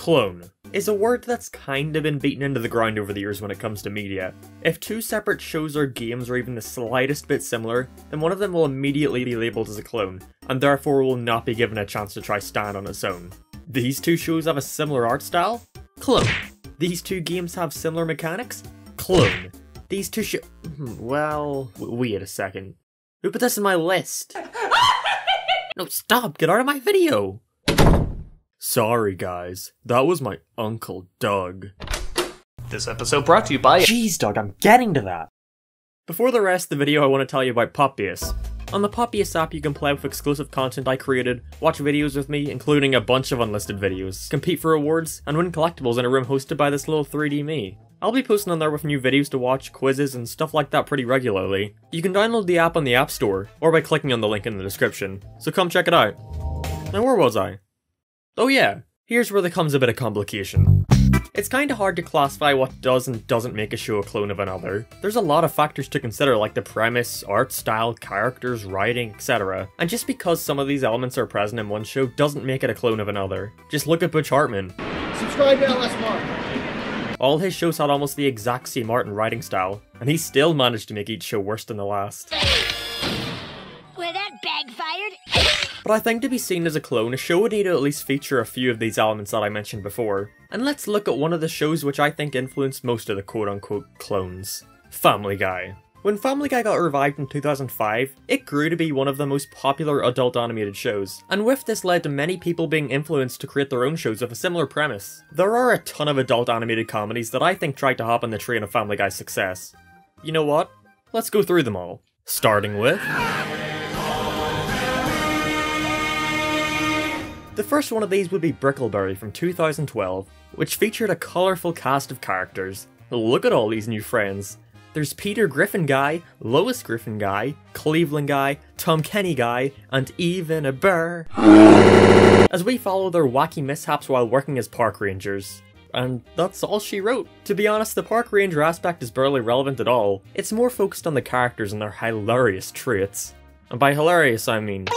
Clone is a word that's kinda been beaten into the ground over the years when it comes to media. If two separate shows or games are even the slightest bit similar, then one of them will immediately be labelled as a clone, and therefore will not be given a chance to try stand on its own. These two shows have a similar art style? Clone. These two games have similar mechanics? Clone. These two well, wait a second. Who put this in my list? No, stop! Get out of my video! Sorry guys, that was my Uncle Doug. This episode brought to you by— Jeez Doug, I'm getting to that! Before the rest of the video, I want to tell you about Popbase. On the Popbase app, you can play with exclusive content I created, watch videos with me, including a bunch of unlisted videos, compete for awards, and win collectibles in a room hosted by this little 3D me. I'll be posting on there with new videos to watch, quizzes, and stuff like that pretty regularly. You can download the app on the App Store, or by clicking on the link in the description, so come check it out. Now where was I? Oh yeah, here's where there comes a bit of complication. It's kinda hard to classify what does and doesn't make a show a clone of another. There's a lot of factors to consider, like the premise, art style, characters, writing, etc. And just because some of these elements are present in one show doesn't make it a clone of another. Just look at Butch Hartman. Subscribe to LS Mark. All his shows had almost the exact same art and writing style, and he still managed to make each show worse than the last. Where that backfired? But I think to be seen as a clone, a show would need to at least feature a few of these elements that I mentioned before. And let's look at one of the shows which I think influenced most of the quote-unquote clones. Family Guy. When Family Guy got revived in 2005, it grew to be one of the most popular adult animated shows, and with this led to many people being influenced to create their own shows with a similar premise. There are a ton of adult animated comedies that I think tried to hop on the train of Family Guy's success. You know what? Let's go through them all. Starting with... The first one of these would be Brickleberry from 2012, which featured a colourful cast of characters. Look at all these new friends. There's Peter Griffin Guy, Lois Griffin Guy, Cleveland Guy, Tom Kenny Guy, and even a bear. As we follow their wacky mishaps while working as park rangers. And that's all she wrote. To be honest, the park ranger aspect is barely relevant at all. It's more focused on the characters and their hilarious traits. And by hilarious, I mean...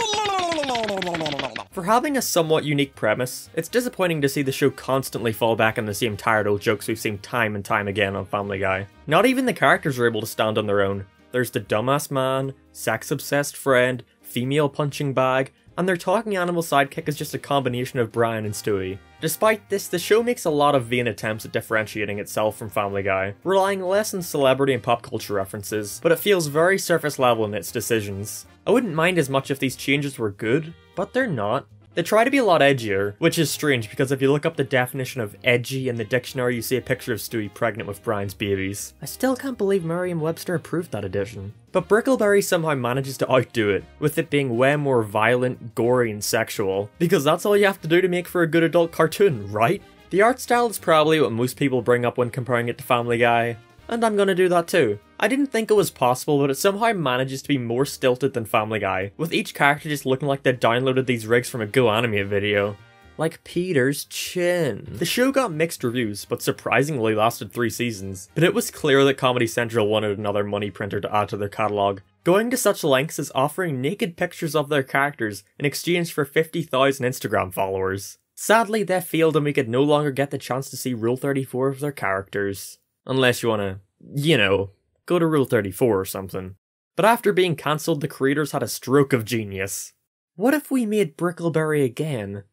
For having a somewhat unique premise, it's disappointing to see the show constantly fall back on the same tired old jokes we've seen time and time again on Family Guy. Not even the characters are able to stand on their own. There's the dumbass man, sex-obsessed friend, female punching bag, and their talking animal sidekick is just a combination of Brian and Stewie. Despite this, the show makes a lot of vain attempts at differentiating itself from Family Guy, relying less on celebrity and pop culture references, but it feels very surface level in its decisions. I wouldn't mind as much if these changes were good, but they're not. They try to be a lot edgier, which is strange because if you look up the definition of edgy in the dictionary, you see a picture of Stewie pregnant with Brian's babies. I still can't believe Merriam-Webster approved that edition. But Brickleberry somehow manages to outdo it, with it being way more violent, gory, and sexual, because that's all you have to do to make for a good adult cartoon, right? The art style is probably what most people bring up when comparing it to Family Guy, and I'm gonna do that too. I didn't think it was possible, but it somehow manages to be more stilted than Family Guy, with each character just looking like they downloaded these rigs from a GoAnimate video. Like Peter's chin. The show got mixed reviews, but surprisingly lasted 3 seasons, but it was clear that Comedy Central wanted another money printer to add to their catalogue, going to such lengths as offering naked pictures of their characters in exchange for 50,000 Instagram followers. Sadly, they failed and we could no longer get the chance to see Rule 34 of their characters. Unless you wanna, you know, go to Rule 34 or something. But after being cancelled, the creators had a stroke of genius. What if we made Brickleberry again,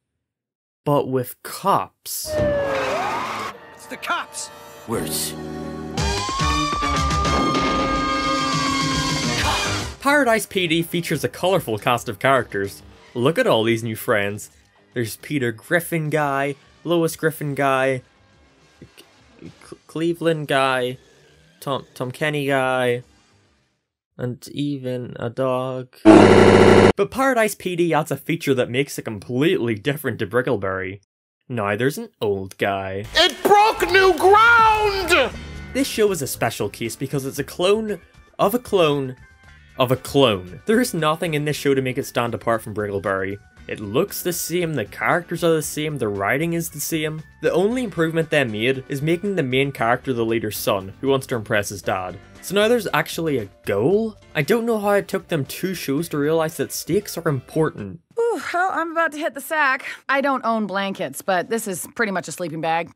but with cops? It's the cops. Worse. Paradise PD features a colourful cast of characters. Look at all these new friends. There's Peter Griffin Guy, Lois Griffin Guy, Cleveland Guy, Tom Kenny Guy, and even a dog. But Paradise PD adds a feature that makes it completely different to Brickleberry. Now there's an old guy. It broke new ground! This show is a special case because it's a clone of a clone of a clone. There is nothing in this show to make it stand apart from Brickleberry. It looks the same, the characters are the same, the writing is the same. The only improvement they made is making the main character the leader's son, who wants to impress his dad. So now there's actually a goal? I don't know how it took them 2 shows to realise that stakes are important. Whew, well, I'm about to hit the sack. I don't own blankets, but this is pretty much a sleeping bag.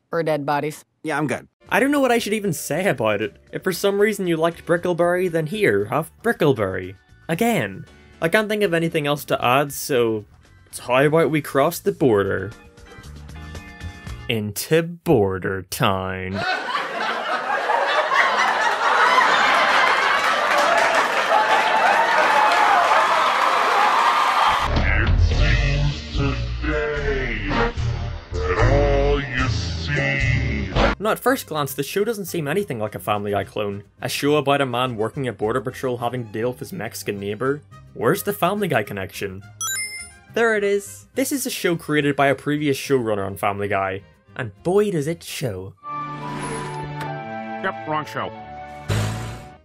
For dead bodies. Yeah, I'm good. I don't know what I should even say about it. If for some reason you liked Brickleberry, then here, have Brickleberry. Again. I can't think of anything else to add, so how about we cross the border into Border Town. Now, at first glance, the show doesn't seem anything like a Family Guy clone. A show about a man working at Border Patrol having to deal with his Mexican neighbour. Where's the Family Guy connection? There it is. This is a show created by a previous showrunner on Family Guy, and boy does it show. Yep, wrong show.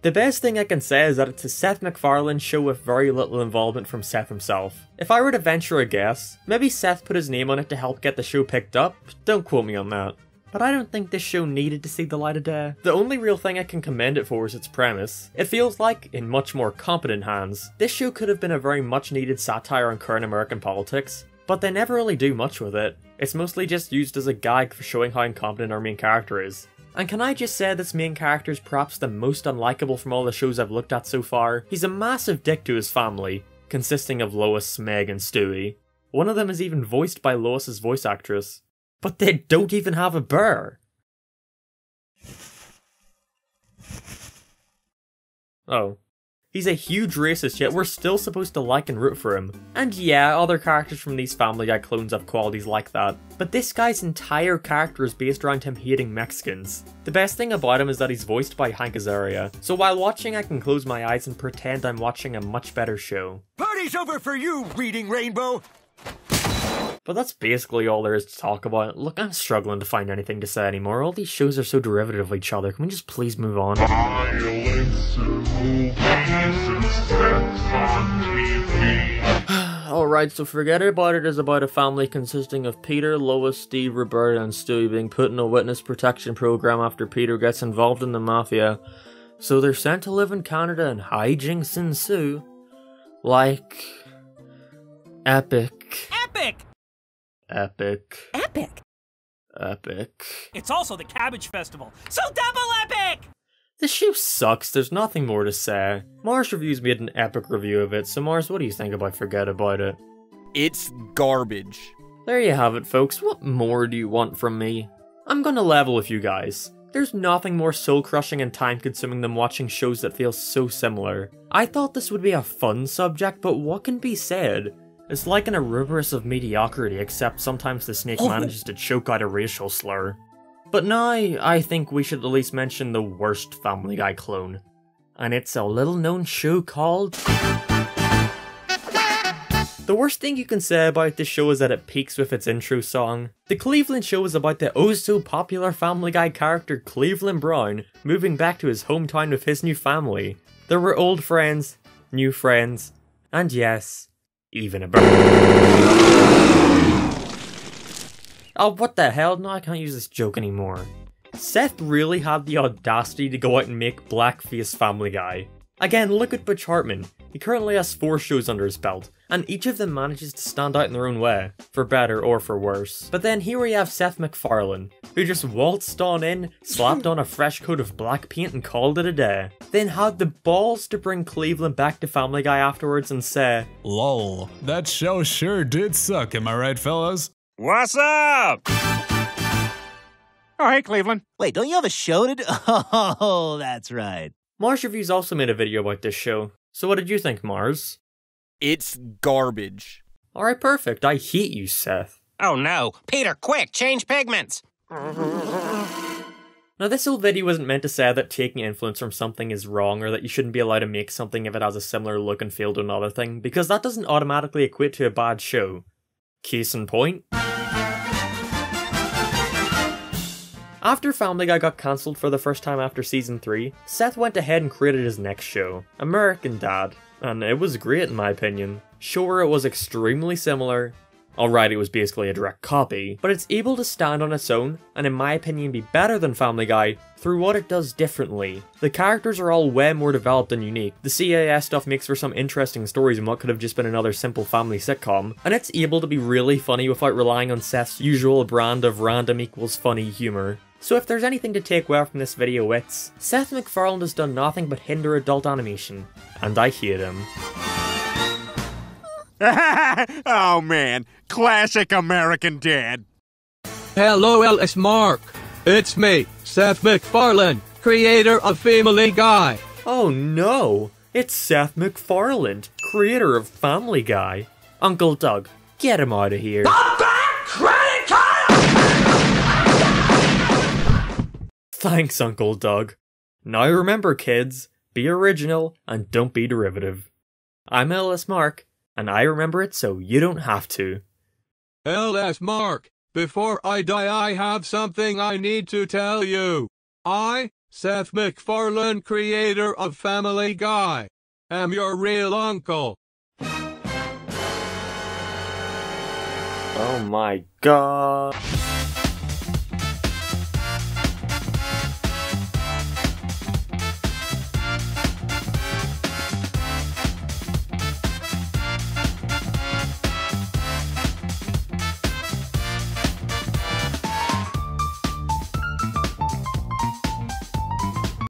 The best thing I can say is that it's a Seth MacFarlane show with very little involvement from Seth himself. If I were to venture a guess, maybe Seth put his name on it to help get the show picked up, don't quote me on that. But I don't think this show needed to see the light of day. The only real thing I can commend it for is its premise. It feels like, in much more competent hands, this show could have been a very much needed satire on current American politics, but they never really do much with it. It's mostly just used as a gag for showing how incompetent our main character is. And can I just say this main character is perhaps the most unlikable from all the shows I've looked at so far? He's a massive dick to his family, consisting of Lois, Meg, and Stewie. One of them is even voiced by Lois's voice actress. But they don't even have a bear! Oh. He's a huge racist, yet we're still supposed to like and root for him. And yeah, other characters from these Family Guy clones have qualities like that, but this guy's entire character is based around him hating Mexicans. The best thing about him is that he's voiced by Hank Azaria, so while watching I can close my eyes and pretend I'm watching a much better show. Party's over for you, Reading Rainbow! But that's basically all there is to talk about. Look, I'm struggling to find anything to say anymore. All these shows are so derivative of each other. Can we just please move on? Violence in movies and sex on TV. Alright, so Forget About It is about a family consisting of Peter, Lois, Steve, Roberta, and Stewie being put in a witness protection program after Peter gets involved in the mafia. So they're sent to live in Canada and hijinks ensue. Like... epic. Epic! Epic. Epic! Epic. It's also the Cabbage Festival, so double epic! The show sucks, there's nothing more to say. Mars Reviews made an epic review of it, so Mars, what do you think about Forget About It? It's garbage. There you have it, folks. What more do you want from me? I'm gonna level with you guys. There's nothing more soul-crushing and time-consuming than watching shows that feel so similar. I thought this would be a fun subject, but what can be said? It's like an Ouroboros of mediocrity, except sometimes the snake manages to choke out a racial slur. But now, I think we should at least mention the worst Family Guy clone. And it's a little-known show called... The worst thing you can say about this show is that it peaks with its intro song. The Cleveland Show is about the oh-so-popular Family Guy character Cleveland Brown moving back to his hometown with his new family. There were old friends, new friends, and yes... even a bird. Oh, what the hell? No, I can't use this joke anymore. Seth really had the audacity to go out and make blackface Family Guy. Again, look at Butch Hartman. He currently has 4 shows under his belt, and each of them manages to stand out in their own way, for better or for worse. But then here we have Seth MacFarlane, who just waltzed on in, slapped on a fresh coat of black paint and called it a day. Then had the balls to bring Cleveland back to Family Guy afterwards and say, "Lol, that show sure did suck, am I right, fellas?" What's up? Oh, hey, Cleveland. Wait, don't you have a show to do? Oh, that's right. Mars Reviews also made a video about this show. So what did you think, Mars? It's garbage. Alright, perfect. I hate you, Seth. Oh no. Peter, quick, change pigments. Now, this whole video wasn't meant to say that taking influence from something is wrong or that you shouldn't be allowed to make something if it has a similar look and feel to another thing, because that doesn't automatically equate to a bad show. Case in point. After Family Guy got cancelled for the first time after season 3, Seth went ahead and created his next show, American Dad, and it was great in my opinion. Sure, it was extremely similar, Alright, it was basically a direct copy, but it's able to stand on its own, and in my opinion be better than Family Guy through what it does differently. The characters are all way more developed and unique, the CAS stuff makes for some interesting stories in what could have just been another simple family sitcom, and it's able to be really funny without relying on Seth's usual brand of random equals funny humour. So if there's anything to take away from this video, it's Seth MacFarlane has done nothing but hinder adult animation, and I hate him. Oh man, classic American dad. Hello, it's Mark. It's me, Seth MacFarlane, creator of Family Guy. Oh no, it's Seth MacFarlane, creator of Family Guy. Uncle Doug, get him out of here. Thanks, Uncle Doug. Now remember, kids, be original and don't be derivative. I'm LS Mark, and I remember it so you don't have to. LS Mark, before I die I have something I need to tell you. I, Seth MacFarlane, creator of Family Guy, am your real uncle. Oh my god.